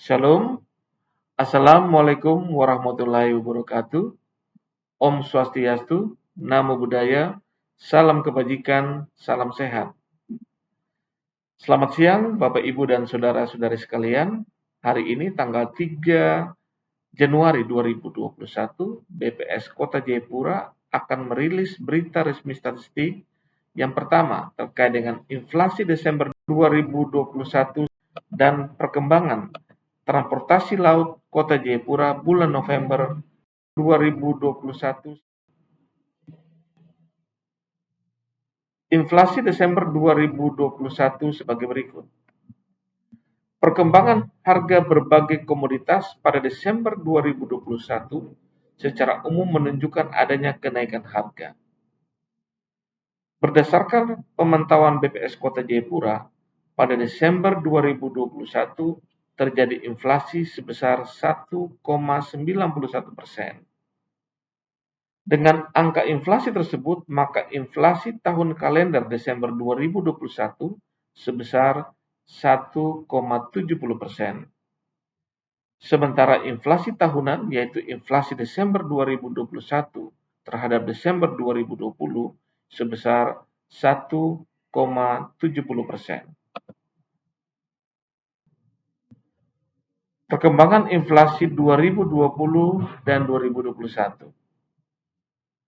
Shalom, Assalamualaikum warahmatullahi wabarakatuh. Om Swastiastu, Namo Buddhaya, salam kebajikan, salam sehat. Selamat siang Bapak Ibu dan saudara-saudari sekalian. Hari ini tanggal 3 Januari 2021, BPS Kota Jayapura akan merilis berita resmi statistik yang pertama terkait dengan inflasi Desember 2021 dan perkembangan transportasi laut Kota Jayapura bulan November 2021. Inflasi Desember 2021 sebagai berikut. Perkembangan harga berbagai komoditas pada Desember 2021 secara umum menunjukkan adanya kenaikan harga. Berdasarkan pemantauan BPS Kota Jayapura, pada Desember 2021 terjadi inflasi sebesar 1,91%. Dengan angka inflasi tersebut, maka inflasi tahun kalender Desember 2021 sebesar 1,70%. Sementara inflasi tahunan, yaitu inflasi Desember 2021 terhadap Desember 2020 sebesar 1,70%. Perkembangan inflasi 2020 dan 2021.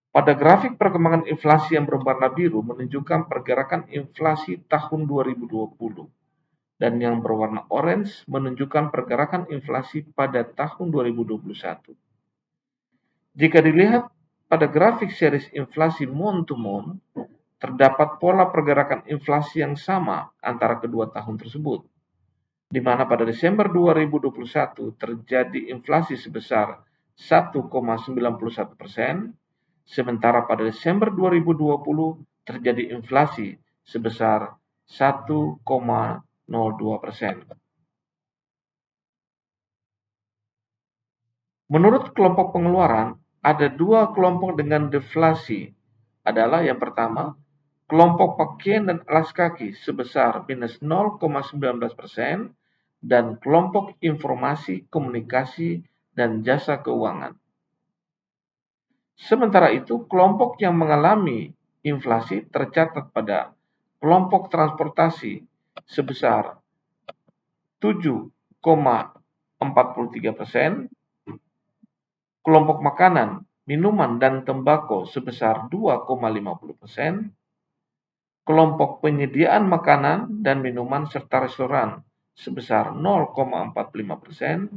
Pada grafik perkembangan inflasi yang berwarna biru menunjukkan pergerakan inflasi tahun 2020 dan yang berwarna orange menunjukkan pergerakan inflasi pada tahun 2021. Jika dilihat pada grafik series inflasi month to month, terdapat pola pergerakan inflasi yang sama antara kedua tahun tersebut, di mana pada Desember 2021 terjadi inflasi sebesar 1,91%, sementara pada Desember 2020 terjadi inflasi sebesar 1,02%. Menurut kelompok pengeluaran, ada dua kelompok dengan deflasi. Adalah yang pertama, kelompok pakaian dan alas kaki sebesar minus 0,19% dan kelompok informasi, komunikasi, dan jasa keuangan. Sementara itu, kelompok yang mengalami inflasi tercatat pada kelompok transportasi sebesar 7,43%, kelompok makanan, minuman, dan tembakau sebesar 2,50%, kelompok penyediaan makanan dan minuman serta restoran sebesar 0,45%,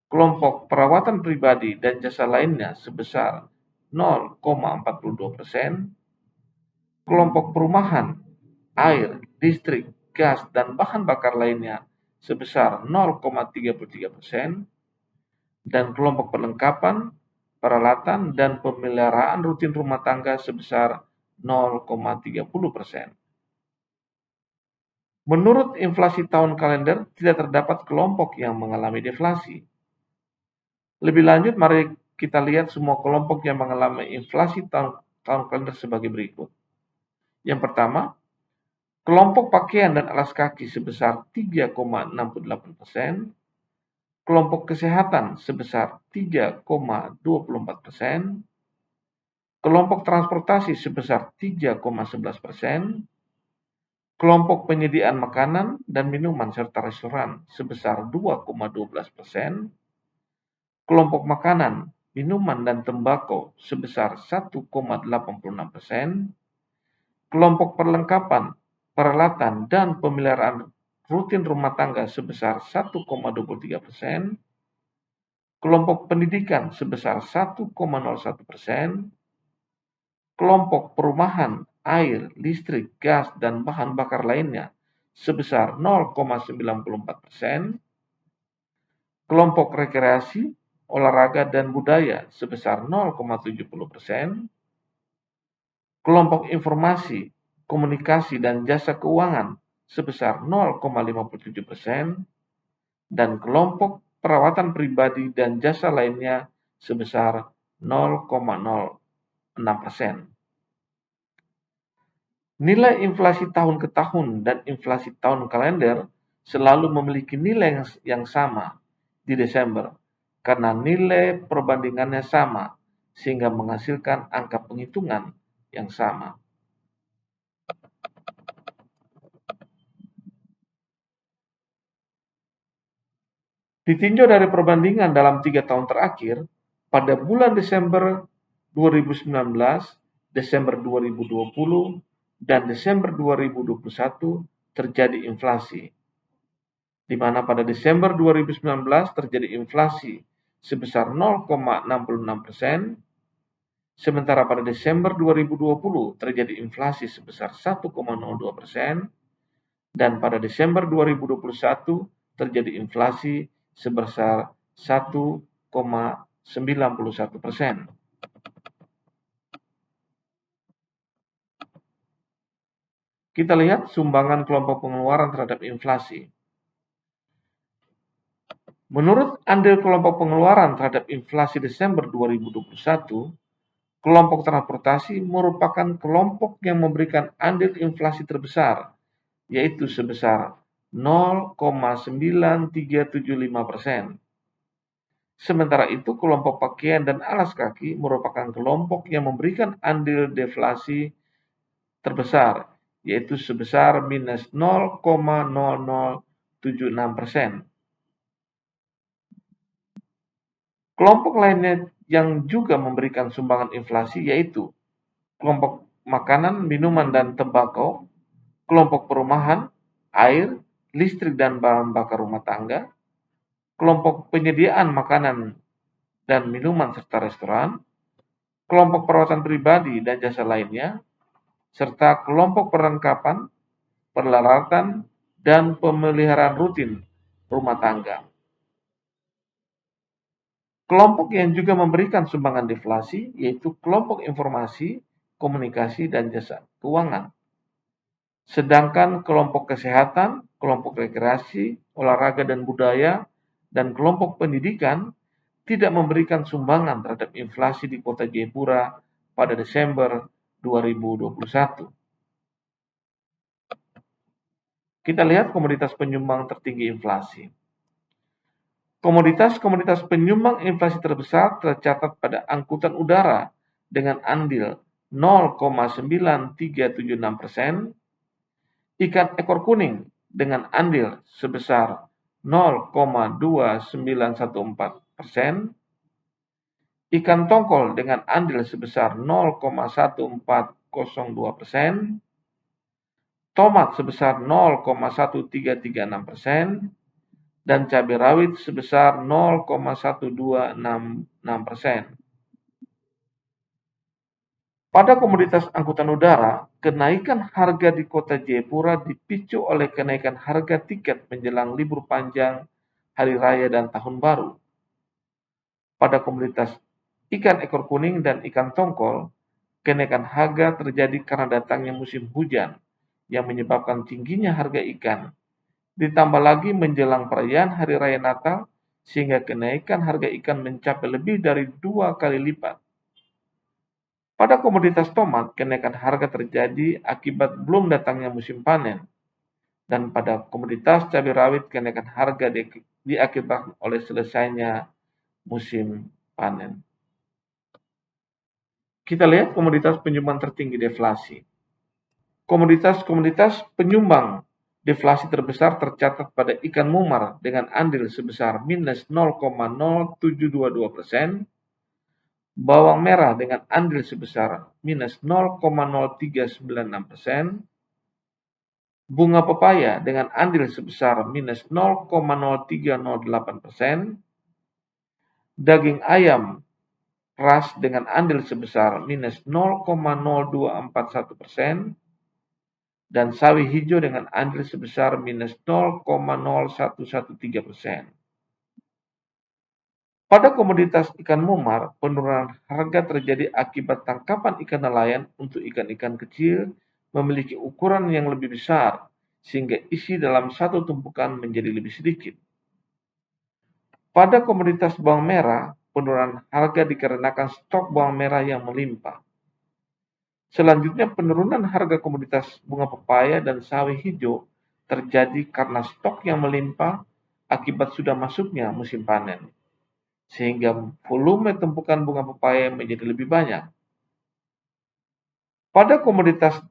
kelompok perawatan pribadi dan jasa lainnya sebesar 0,42%, kelompok perumahan, air, listrik, gas, dan bahan bakar lainnya sebesar 0,33%, dan kelompok perlengkapan, peralatan, dan pemeliharaan rutin rumah tangga sebesar 0,30%. Menurut inflasi tahun kalender, tidak terdapat kelompok yang mengalami deflasi. Lebih lanjut, mari kita lihat semua kelompok yang mengalami inflasi tahun kalender sebagai berikut. Yang pertama, kelompok pakaian dan alas kaki sebesar 3,68%, kelompok kesehatan sebesar 3,24%, kelompok transportasi sebesar 3,11%, kelompok penyediaan makanan dan minuman serta restoran sebesar 2,12%, kelompok makanan, minuman, dan tembakau sebesar 1,86%, kelompok perlengkapan, peralatan, dan pemeliharaan rutin rumah tangga sebesar 1,23%, kelompok pendidikan sebesar 1,01%, kelompok perumahan, air, listrik, gas, dan bahan bakar lainnya sebesar 0,94%, kelompok rekreasi, olahraga, dan budaya sebesar 0,70%, kelompok informasi, komunikasi, dan jasa keuangan sebesar 0,57%, dan kelompok perawatan pribadi dan jasa lainnya sebesar 0,06%. Nilai inflasi tahun ke tahun dan inflasi tahun kalender selalu memiliki nilai yang sama di Desember karena nilai perbandingannya sama sehingga menghasilkan angka penghitungan yang sama. Ditinjau dari perbandingan dalam 3 tahun terakhir, pada bulan Desember 2019, Desember 2020, dan Desember 2021 terjadi inflasi, di mana pada Desember 2019 terjadi inflasi sebesar 0,66%, sementara pada Desember 2020 terjadi inflasi sebesar 1,02%, dan pada Desember 2021 terjadi inflasi sebesar 1,91%. Kita lihat sumbangan kelompok pengeluaran terhadap inflasi. Menurut andil kelompok pengeluaran terhadap inflasi Desember 2021, kelompok transportasi merupakan kelompok yang memberikan andil inflasi terbesar, yaitu sebesar 0,9375%. Sementara itu, kelompok pakaian dan alas kaki merupakan kelompok yang memberikan andil deflasi terbesar, yaitu sebesar minus 0,0076%. Kelompok lainnya yang juga memberikan sumbangan inflasi yaitu kelompok makanan, minuman, dan tembakau, kelompok perumahan, air, listrik, dan bahan bakar rumah tangga, kelompok penyediaan makanan dan minuman serta restoran, kelompok perawatan pribadi dan jasa lainnya, serta kelompok perlengkapan, peralatan, dan pemeliharaan rutin rumah tangga. Kelompok yang juga memberikan sumbangan deflasi yaitu kelompok informasi, komunikasi, dan jasa keuangan. Sedangkan kelompok kesehatan, kelompok rekreasi, olahraga dan budaya, dan kelompok pendidikan tidak memberikan sumbangan terhadap inflasi di Kota Jayapura pada Desember 2021. Kita lihat komoditas penyumbang tertinggi inflasi. Komoditas-komoditas penyumbang inflasi terbesar tercatat pada angkutan udara dengan andil 0,9376%, ikan ekor kuning dengan andil sebesar 0,2914%, ikan tongkol dengan andil sebesar 0,1402%, tomat sebesar 0,1336%, dan cabai rawit sebesar 0,1266%. Pada komoditas angkutan udara, kenaikan harga di Kota Jayapura dipicu oleh kenaikan harga tiket menjelang libur panjang, hari raya, dan tahun baru. Pada komoditas ikan ekor kuning dan ikan tongkol, kenaikan harga terjadi karena datangnya musim hujan yang menyebabkan tingginya harga ikan. Ditambah lagi menjelang perayaan Hari Raya Natal, sehingga kenaikan harga ikan mencapai lebih dari 2 kali lipat. Pada komoditas tomat, kenaikan harga terjadi akibat belum datangnya musim panen. Dan pada komoditas cabai rawit, kenaikan harga diakibatkan oleh selesainya musim panen. Kita lihat komoditas penyumbang tertinggi deflasi. Komoditas-komoditas penyumbang deflasi terbesar tercatat pada ikan mumar dengan andil sebesar minus 0,0722%, bawang merah dengan andil sebesar minus 0,0396%, bunga pepaya dengan andil sebesar minus 0,0308%, daging ayam ras dengan andil sebesar minus 0,0241%, dan sawi hijau dengan andil sebesar minus 0,0113%. Pada komoditas ikan mumar, penurunan harga terjadi akibat tangkapan ikan nelayan untuk ikan-ikan kecil memiliki ukuran yang lebih besar, sehingga isi dalam satu tumpukan menjadi lebih sedikit. Pada komoditas bawang merah, penurunan harga dikarenakan stok bawang merah yang melimpah. Selanjutnya, penurunan harga komoditas bunga pepaya dan sawi hijau terjadi karena stok yang melimpah akibat sudah masuknya musim panen, sehingga volume tumpukan bunga pepaya menjadi lebih banyak. Pada komoditas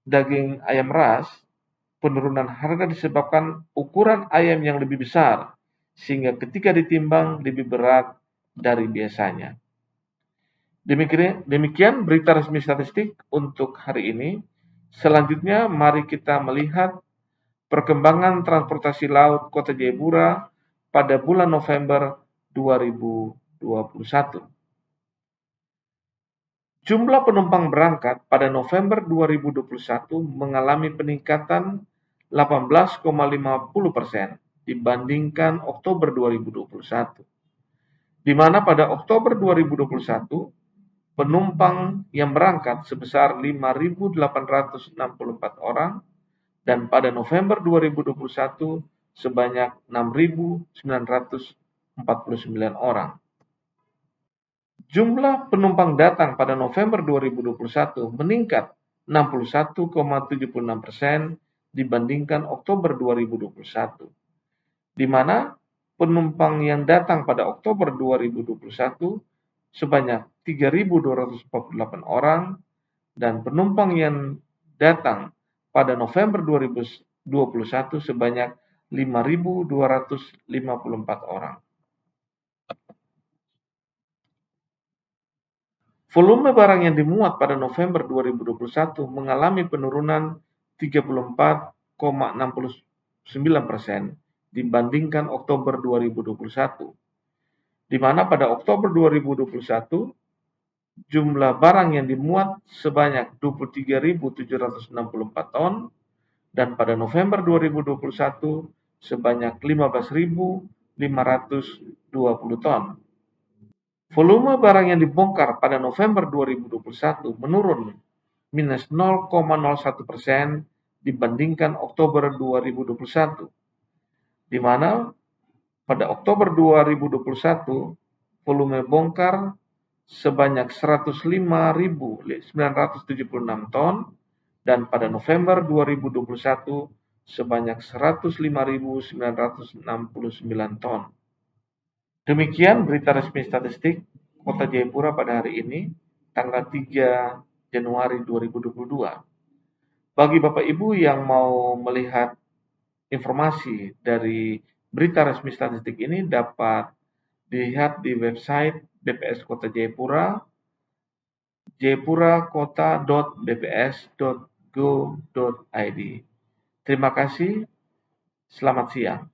daging ayam ras, penurunan harga disebabkan ukuran ayam yang lebih besar, sehingga ketika ditimbang lebih berat dari biasanya. Demikian berita resmi statistik untuk hari ini. Selanjutnya, mari kita melihat perkembangan transportasi laut Kota Jayapura pada bulan November 2021. Jumlah penumpang berangkat pada November 2021 mengalami peningkatan 18,50% dibandingkan Oktober 2021, di mana pada Oktober 2021 penumpang yang berangkat sebesar 5.864 orang dan pada November 2021 sebanyak 6.949 orang. Jumlah penumpang datang pada November 2021 meningkat 61,76% dibandingkan Oktober 2021, di mana penumpang yang datang pada Oktober 2021 sebanyak 3.248 orang dan penumpang yang datang pada November 2021 sebanyak 5.254 orang. Volume barang yang dimuat pada November 2021 mengalami penurunan 34,69% dibandingkan Oktober 2021, di mana pada Oktober 2021 jumlah barang yang dimuat sebanyak 23.764 ton dan pada November 2021 sebanyak 15.520 ton. Volume barang yang dibongkar pada November 2021 menurun minus 0,01% dibandingkan Oktober 2021, di mana pada Oktober 2021 volume bongkar sebanyak 105.976 ton dan pada November 2021 sebanyak 105.969 ton. Demikian berita resmi statistik Kota Jayapura pada hari ini, tanggal 3 Januari 2022. Bagi Bapak Ibu yang mau melihat informasi dari berita resmi statistik ini dapat dilihat di website BPS Kota Jayapura, jayapurakota.bps.go.id. Terima kasih, selamat siang.